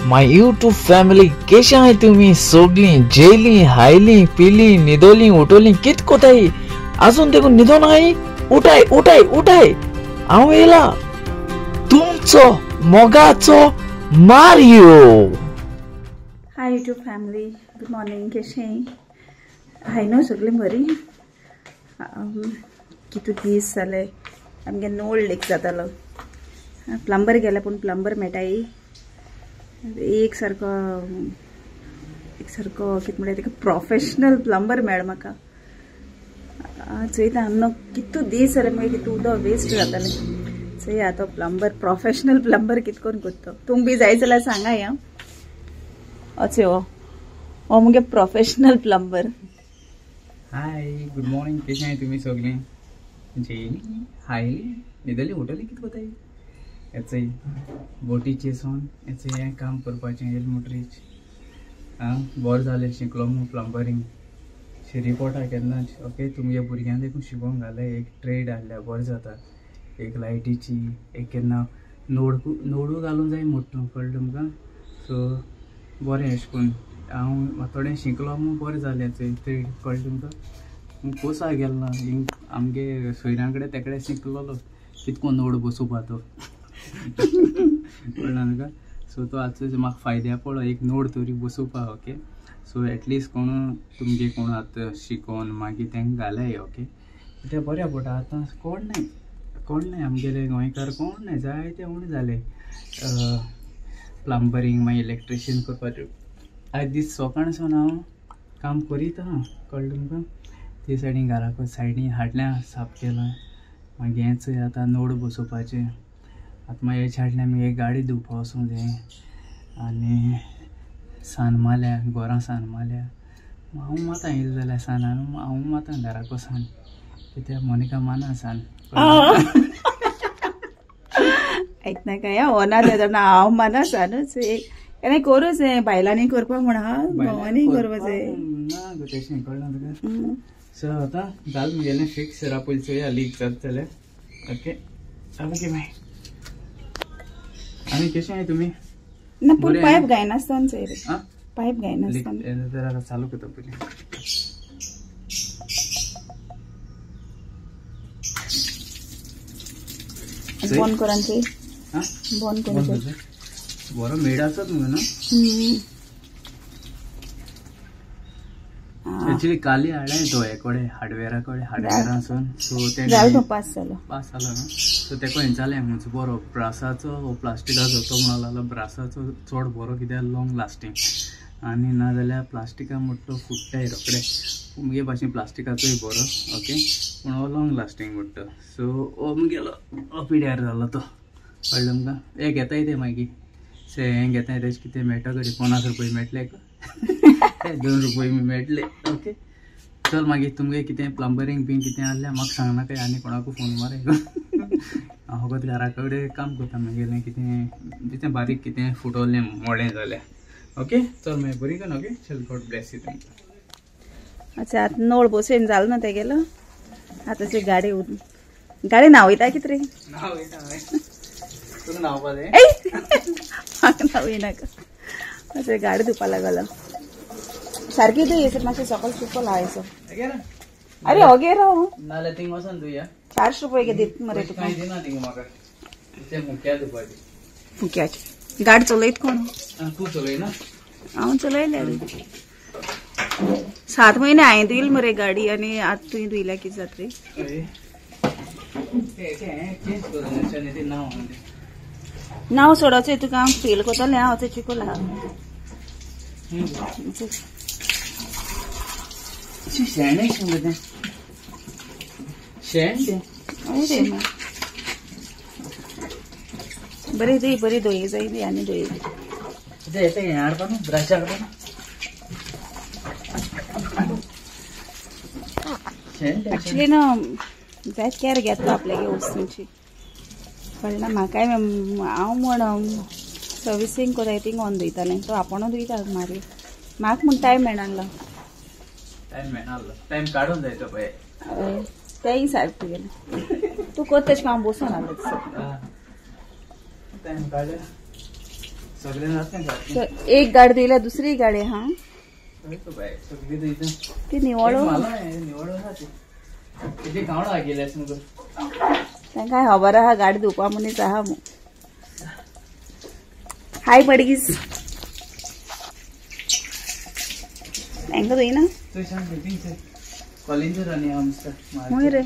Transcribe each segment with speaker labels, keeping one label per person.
Speaker 1: My YouTube family कशा आहे तुम्ही सगळी जेली हायली पिली निदोली उठवली कित कोताई अजून देखून निदो नाही उठाय उठाय उठाय हांव येला तुमचो मोगाचो Mario.
Speaker 2: Hi YouTube family good morning कशें हाय न्हू सगळीं बरी कितू दीस जाले आमगे नोळ लीक जातालो प्लंबर गेले पूण प्लंबर मेळटाय एक सारको कितें म्हणटा तेका प्रोफेशनल प्लंबर मेळ म्हाका चोयता न्हू कितू दीस जाले मागीर कितू उदक वेस्ट जातालें चोय आतां प्लंबर प्रोफेशनल प्लंबर कितें करून कोत्ता तुमकां बी जाय जाल्यार सांगाय आं अचे हो मुगे professional plumber.
Speaker 3: Hi good morning कशें आहाय तुमी सगळीं जेयली हायली न्हिदली उठली कितें कोताय याचय बोटीचे सोन याचें हें काम करपाचें एल मोटरीच बरें जालें शिकलो मू प्लंबरींग रिपोर्टा केन्नाच ओके तुमगे भुरग्यांक देखून शिकोवंक घाले एक ट्रेड आहल्या बरें जाता एक लायटीची एक केन्ना नोडू घालूंक जाय मोठ्ठो कळ्ळें तुमकां सो बरें अशें करून हांव थोडें शिकलो मू बरें जालें ट्रेड कळ्ळें तुमकां कोर्सा गेलो ना आमगे सोयऱ्यां कडेन तेकडे शिकलोलो कितको नोड बसोवपा तो कळना तुका सो तो आजचो म्हाका फायद्या पडलो एक नोड तरी बसोवपा ओके सो एटलिस्ट कोण तुमगे कोण आतां शिकोवन मागीर तेंकां घाले ओके तें बऱ्या पडटा आतां कोण नाही आमगेले गोंयकार कोण नाही जायते उणे जाले प्लंबरींग मागीर इलेक्ट्रिशियन करपाचें आयज दीस सकाळसून हांव काम करीत आहा कळ्ळें तुमकां ते सायडीन घराको सायडीन हाडल्यां साफ केलां मागीर हेंच आतां नोड बसोवपाचें आतां मागीर हेचे हाडल्यां आमी एक गाडी धुवपा वचूंक जाय आनी सान मारल्या गोरां सान मारल्या हांव माता येयलें जाल्यार सानान हांव माता घराको सान कित्याक मोनिका माना सान
Speaker 2: आयकना काय ओना तेदोना हांव माना सानूच केन्ना करूच बायलांनी करपा म्हण हा घोवांनी करपा जाय
Speaker 3: ना गो तेशें कळना तुका सो आतां जालें म्हगेलें फिक्स रापयल चोया लीक जाता जाल्यार ओके ओके बाय आनी कशें आहाय तुमी
Speaker 2: ना पूण पायप गायनासतना चोय रे पायप गायनासतना
Speaker 3: जरा चालू करता पयलीं
Speaker 2: बंद करून चोय बंद करून चोय
Speaker 3: बरो मेड आसत न्हू ना एक्चुअली काली हाडलें तो हे कडेन हार्डवेरासून सो ते
Speaker 2: पास जालो
Speaker 3: न्हू सो तेका हेंचालें म्हणजे बरो ब्रासाचो वो प्लास्टिकाचो तो म्हणून लागलो ब्रासाचो चड बरो कित्याक लॉंग लास्टींग आनी नाजाल्यार प्लास्टिका मोठो फुट्टाय रोखडे मुगे भाशेन प्लास्टिकाचोय बरो ओके पूण हो लॉंग लास्टींग मोठो सो हो मुगेलो हो पिड्यार जालो तो कळ्ळें तुमकां हे घेताय ते मागीर हें घेताय तेजे कितें मेळटा करी 50 रुपया मेळटले 2 रुपया मेळटले ओके चल मागीर तुमगे कितें प्लंबरींग बीन कितें आहल्यार म्हाका सांगनाका आनी कोणाकू फोन माराय हांव फकत घरा कडेन काम करता म्हगेलें कितें बारीक कितें फुटोलें मोडें जाल्यार ओके चल मागीर बरी करून ओके चल गॉड ब्लेस यू तुमकां
Speaker 2: अच्छा आतां नोळ बसयन जालो ना तेगेलो आतां ते गाडी न्हावयता कितें रे
Speaker 3: न्हावयता तुका न्हावपा जाय
Speaker 2: म्हाका न्हावयनाका अच्छा गाडी धुवपा लागलो सारकी तू येसर मातशें सकल चुकल हायसो अरे होगे राव
Speaker 3: नाल्यार थिंग वचोन तुया
Speaker 2: 400 रुपया दित मरे तुका
Speaker 3: कांय दिना थिंग म्हाका ते मुख्या धुवपाची
Speaker 2: फुक्याची गाडी चलयत कोण
Speaker 3: तूं चलय ना
Speaker 2: हांव चलयले 7 महिने हांवें दिली मरे गाडी आनी आतां तुवें धुयल्या कितें जाता रे नांव सोडोचें तुका हांव फेल कोत्तलें हांव ते चिकोला
Speaker 3: शेण शेण शेण
Speaker 2: बरी दी बरी धुय जायली आनी धुय
Speaker 3: हें हाडपा न्हू ब्रश हाडपा
Speaker 2: एक्चुली ना जायत कॅर घेतलो आपल्यागे वस्तूंची कळना म्हाकाय हांव म्हण सर्विसींग कोताय थिंग ऑन धुयतालें तो आपुणूच धुयता मारी म्हाका म्हण टायम मेळनासलो
Speaker 3: टायम काडून जाय तो पळय
Speaker 2: तेंय सारकें तुगेलें तूं कोत तेशें हांव बसून आहलो
Speaker 3: टायम काडून
Speaker 2: एक गाडी दिला दुसरी गाडी हा ती निवळ काय खबर हा गाडी धुपा मनीस आहा मग हाय पडगीस तांकां धुयना हय रे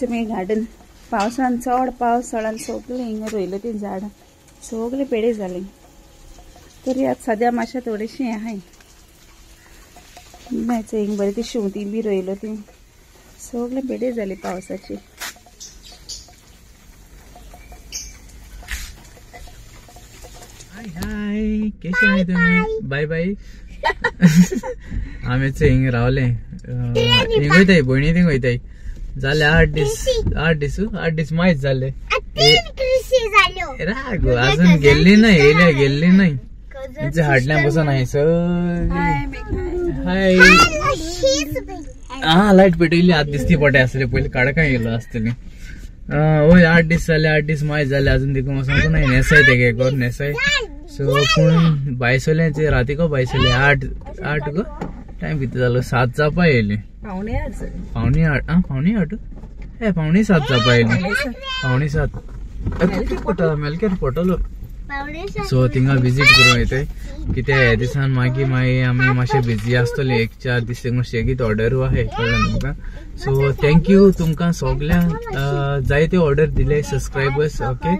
Speaker 2: मी गार्डन पावसान चड पावस चडान सगळीं हिंगा रोयल्यो ती झाडां सगळीं पेडे जाली तरी आतां सद्या मातशें थोडीशीं हें आहाय हिंग बरी ती शेवतीं बी रोयल्यो ती सगळीं पेडे जाली पावसाची
Speaker 3: हाय कशें आहाय तुमी बाय बाय आमी हिंग रावले हिंग वयताय भयणी थिंग वयताय जाले 8 दीस माहीत जाले राग अजून गेल्ली नाही गेल्ली नाही तिचे हाडल्या बसून आहे हाय हा लाईट पेटयली आत दिसती पडे असले पहिले काडका गेलो असतली वय 8 दीस जाले 8 दीस माहीत जाले अजून देखून वचूंक नाही नेसाय ते घर नेसाय सो पूण बायसोल्याचे रातीको बायसोले 8 गो टाइम किती जालो 7 जावपा येयली पावणे 8 हे पावणे 7 जावपा येयली पावणे 7 मेलकेर पडटलो सो थिंगा विजीट करूं येताय कित्याक ह्या दिसान मागीर आमी मातशे बिजी आसतले 1-4 दीस शेगीत ऑर्डरू आहाय कळ्ळें तुमकां सो थँक्यू तुमकां सगल्यांक जायते ऑर्डर दिले सबस्क्रायबर्स ओके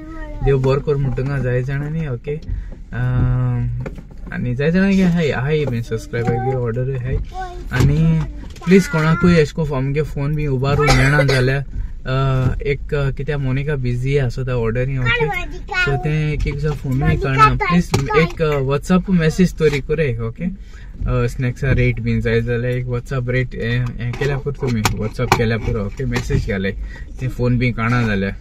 Speaker 3: देव बरो कर म्हणटुंगा जाय जाणांनी ओके आनी जाय जाणांक हाय बीन सबस्क्रायबर ऑर्डर हाय आनी प्लीज कोणाकूय एशको आमगे फोन बी उबारून मेळना जाल्यार एक कित्याक मोनिका बिजी आसा त्या ऑर्डरींग ओके सो ते एक फोनूय कळना प्लीज एक व्हॉट्सअप मेसेज तरी करे ओके स्नॅक्सा रेट बीन जाय जाल्यार एक व्हॉट्सअप रेट हें केल्या पुरो तुमी व्हॉट्सअप केल्या पुरो ओके मेसेज केले ते फोन बी काणा जाल्यार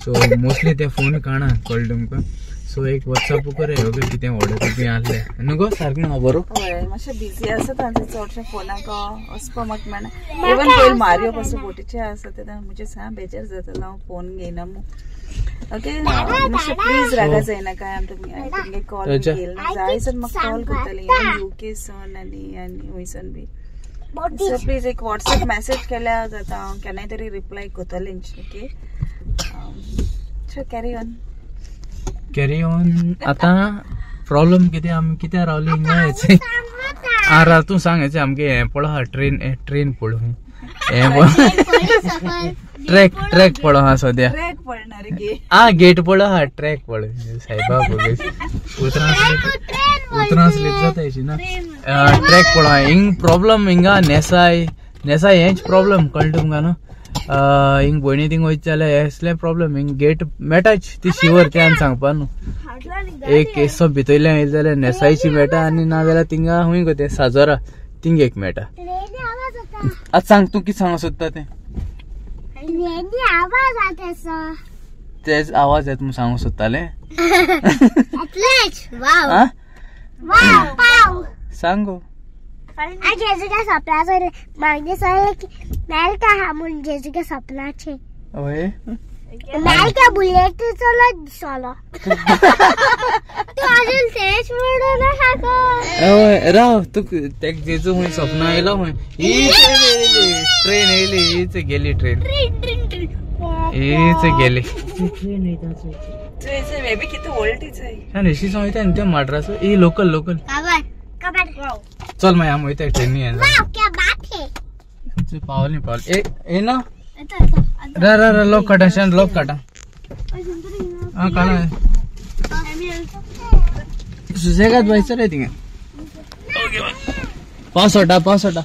Speaker 3: सो मोस्टली ते फोन काणा कळ्ळें तुमकां सो एक व्हॉट्सअप करे ओके कितें ऑर्डर बी आहले न्हू सारकें ना बरो
Speaker 2: मातशें बिजी आसा तांचे चडशे फोनाक वचपा म्हाका मेळना इवन पयलीं मारियो पासून बोटीचे आसा ते म्हणजे सा बेजार जाता हांव फोन घेयना ओके मातशें प्लीज रागा जायनाका तुमगे कॉल केला जाय सर म्हाका कॉल करतली यूके सून आनी वयसून बी सो प्लीज एक व्हॉट्सअप मेसेज केल्यार जाता हांव केन्नाय तरी रिप्लाय करतलें ओके सो कॅरी ऑन आता प्रॉब्लेम कितें आमी कित्याक रावली हिंगा रातू सांगायचे आमगे हें पळो हा ट्रेन पळो ट्रॅक पळो हा सद्या गेट पळो हा ट्रॅक पळो सायबा उतरां स्लीप जाता हेची ना ट्रॅक पळो हा हिंग प्रॉब्लेम हिंगा नेसाय हेंच प्रॉब्लेम कळ्ळें तुमकां न्हू हिंग भयणी थिंग वयता जाल्यार असले प्रॉब्लेम हिंग गेट मेळटाच ती शिवर त्यान सांगपा न्हू एक एसो भितरल्यान येयले जाल्यार नेसायची मेळटा आनी ना जाल्यार थिंगा हूंय गो ते साजोरा थिंग एक मेळटा आतां सांग तूं कितें सांगूंक सोदता तेच आवाज येता म्हूण सांगूंक सोदताले सांग गो
Speaker 4: जेजुका सपनाचे मागे सर मेलता हा म्हूण जेजुका सपनाचे
Speaker 3: ओय
Speaker 4: मेलता बुलेट चलो दिसलो तू अजून तेच म्हणून हा
Speaker 3: ओय राव तू तेक जेजू म्हूण सपना येयलो म्हूण ट्रेन येयली हीच गेली ट्रेन हीच गेली
Speaker 2: मेबी किती वोल्टीच आहे
Speaker 3: ऋषी वयता न्ही ते माड्रास ही लोकल चल मागीर आमी वयता ट्रेनी पावली ए ना रा लॉक काटा शान लॉक काटा हा काढा सुसेगाद व्हायचं रे थिंगा पावस होता पावस होता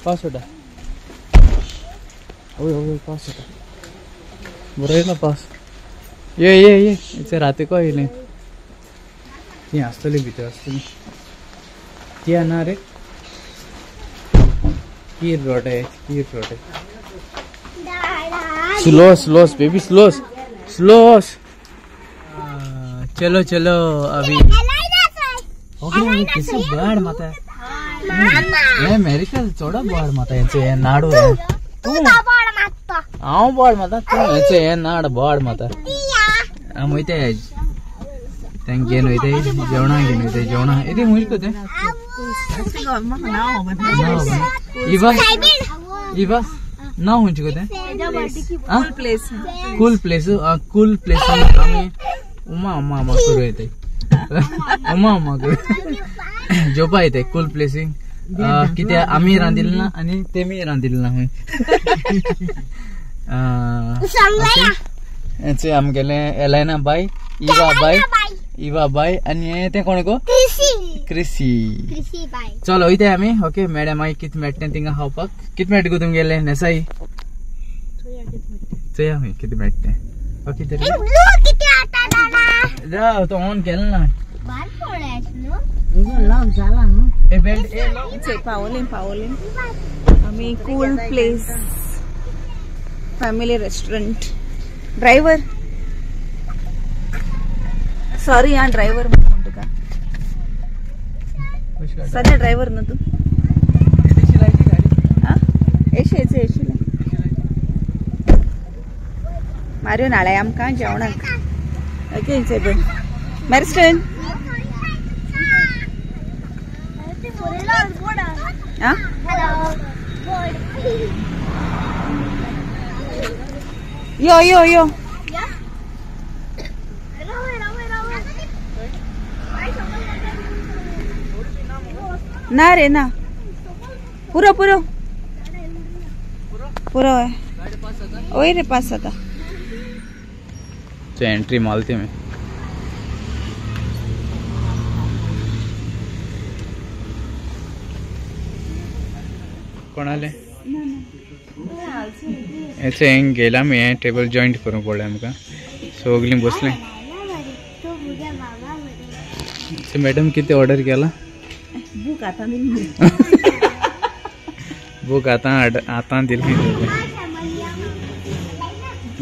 Speaker 3: पावस होता बरो येयलो पावस ये इथे राती को येयलें ती आसतली भितर आसतली ती ना रे कीर रोटे स्लो बेबी स्लो चलो अभी बाढ़ माता है अमेरिका चोड़ा बाढ़ माता है नाडू
Speaker 1: हांव बोड माता तूं हेचे हे नाड बोड माता आम वयताय आज तांक घेवन वयताय जेवणा घेवन वयताय जेवणा इथे मुंज कोते इवा इवा ना हुंच कोते कूल प्लेस आमी उमा उमा उमा करू येताय उमा उमा करू जोपा येताय कूल प्लेसिंग कित्या आमी रांदिल्ले ना आनी तेमी रांदिल्ले ना हूंय हेचे आमगेले एलायना बाय इवा बाय आनी ते कोण गो क्रिसी चलो वयताय आमी ओके मॅडम मागीर कितें मेळटा थिंगा खावपाक कितें मेळटा गो तुमगेले नेसाई चोया हूंय कितें मेळटा ओके तरी जाव तो ऑन केलो ना ए बेल्ट ए
Speaker 2: पावले आम्ही cool place family restaurant driver sorry हा ड्रायव्हर म्हणतो का सध्या ड्रायव्हर ना तू येशेचे मारियो नाळे आमकां जेवणाक ओके मॅरिस्टन यो यो यो ना रे ना पुरो पुरो पुरो है ओए रे पास आता
Speaker 1: एंट्री मालती में कोणाले याचे हेंग गेला मी टेबल जॉईंट करूंक पडलें आमकां सगलीं बसलें मॅडम कितें ऑर्डर केला बूक आतां दिली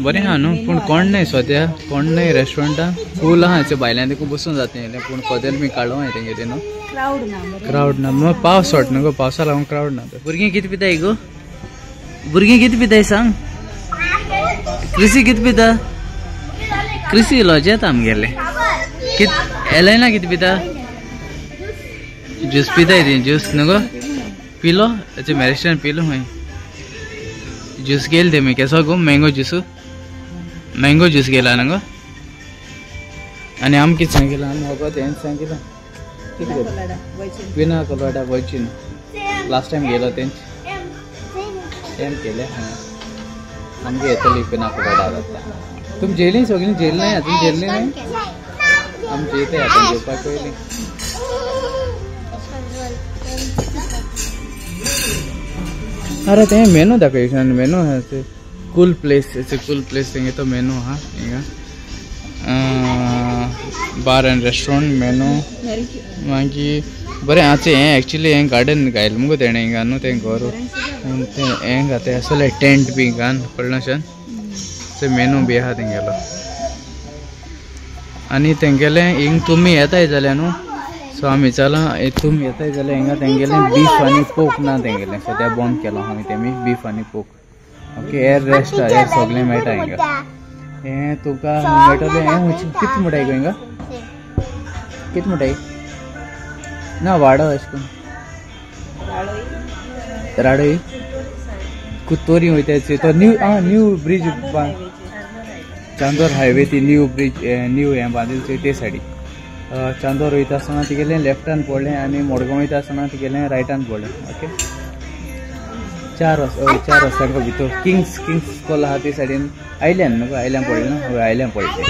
Speaker 1: बरें हा न्हू पूण कोण नाही सद्या कोण नाही रेस्टॉरंटां फूल आहा भायल्यान देखून बसून जातलें पूण कदेल बी काडूं हांवें तेंगेली न्हू क्राउड ना मग पावस शॉर्ट न्हू गो पावसा लागून क्राउड ना भुरगीं कितें पिताय गो भुरगीं कितें पिताय सांग क्रिसी कितें पिता क्रिसी लॉजेत आमगेले कित एलायना कितें पिता ज्यूस पिताय ती ज्यूस न्हू गो पिलो हेचे मॅरिस्टन पिलो हूंय ज्यूस गेल ते मी केसो गो मँगो ज्यूस गेला न्हू गो आनी आम कितें सांगितलें आमी वगत हें सांगितलें पिना कोलाडा वयचीन लास्ट टाइम गेलो तेंच सेम केले आमगे येतली पिना कोलाडा जाता तुम जेली सगळीं जेल नाही अजून जेल्ली नाही आम जेते आता जेवपाक पयलीं अरे ते मेनू दाखय मेनू हा ते कूल प्लेस तेंगे तो मेनू हा हिंगा बार एंड रेस्टॉरंट मेनू मागीर बरें आतां हें एक्चुली हें गार्डन घायल मुगो तेणें हिंगा न्हू तें घर तें हें घाताय आसले टेंट बी घान कळनाच्यान ते मेनू बी आहा तेंगेलो आनी तेंगेलें हिंग तुमी येताय जाल्यार न्हू सो आमी विचारलां तुमी येताय जाल्यार हिंगा तेंगेलें बीफ आनी पोक ना तेंगेलें सद्या बंद केलां हांवें तेमी बीफ आनी पोक ओके हेर रेस्ट हेर सगळें मेळटा हिंगा हें तुका मेळटलें हें कितें म्हणटाय गो हिंगा कितें म्हणटाय ना वाडो अशें करून राडोई कुत्तोरी वयताय तो न्यू ब्रिज चांदोर हायवे ती न्यू ब्रिज न्यू हें बांदिल्लें ते सायडी चांदोर वयता आसतना तिगेलें लेफ्टान पडलें आनी मडगांव वयता आसतना तिगेलें रायटान पडलें ओके 4 रस्त्यां भितर किंग्स स्कूल आहा ते सायडीन आयलँड न्हू आयलँड पडलें ना हय आयलँड पडलें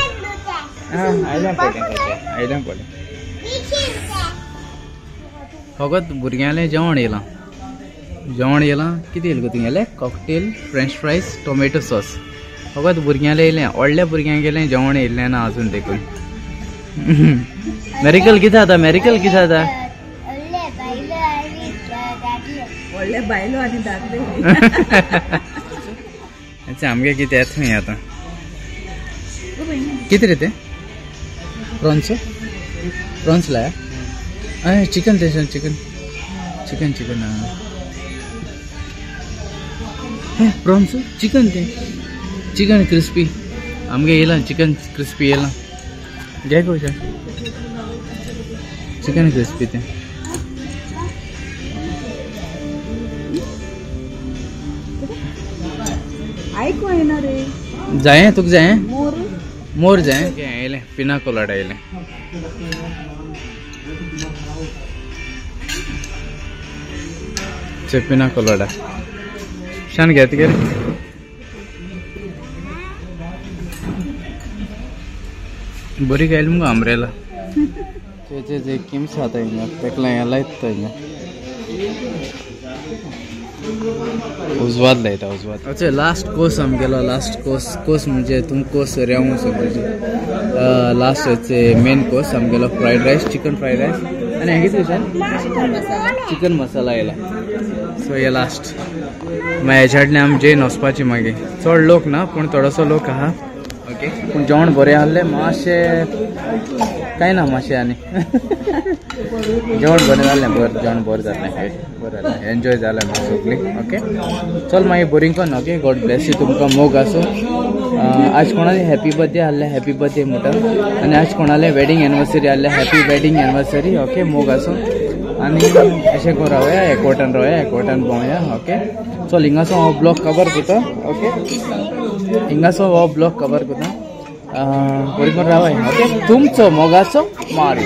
Speaker 1: आयलँड पडलें फकत भुरग्यांलें जेवण येलां कितें येलें गो तुगेलें cocktail French fries tomato sauce फकत भुरग्यांलें येयलें व्हडल्या भुरग्यांक गेलें जेवण येयल्लें ना अजून देखून मेरिकल कितें जाता
Speaker 2: व्हडले बायलो आनी दादले
Speaker 1: आमगे कितें येता खंय आतां कितें रे तें प्रॉन्स लाया हय चिकन
Speaker 3: प्रॉन्स चिकन ते चिकन क्रिस्पी आमगे येला चिकन क्रिस्पी येला घे कशें चिकन क्रिस्पी ते
Speaker 2: ऐकू येणार रे
Speaker 3: जाये तुका जाये
Speaker 2: मोर
Speaker 3: मोर जाये येयलें पिना कोलाडा येयलें पिना कोलाडा शान घेत गे बरी गायल मुगो आमरेला जे किम्स आता हिंगा तेकला याला येता हिंगा उजवात लायता उजवात अच्छा लास्ट कोर्स आमगेलो लास्ट कोर्स म्हणजे तुम कोर्स रेवूं समजे लास्ट मेन कोर्स आमगेलो fried rice chicken fried rice आनी हें कितें चिकन मसाला येयला सो हे लास्ट मागीर हेच्याडले आमी जेन वचपाची मागीर चड लोक ना पूण थोडोसो लोक आहा ओके पूण जेवण बरें आहलें मातशें कांय ना मातशें आनी जेवण बरें जालें जेवण बरें जालें बरें जालें एन्जॉय जालें आमकां सगळीं ओके चल मागीर बोरींग कोन्न ओके गॉड ब्लेस यू तुमकां मोग आसूं आज कोणालें हॅपी बर्थडे आहलें हॅपी बर्थडे म्हणटा आनी आज कोणालें वेडींग एनिवर्सरी आहलें हॅपी वेडींग एनिवर्सरी ओके मोग आसूं आनी अशें करून रावया एकवटान भोंवया ओके चल हिंगासो हो ब्लॉग कवर करता ओके हिंगासो हो ब्लॉग कवर करता बरी करून रावया ओके तुमचो मोगाचो मारी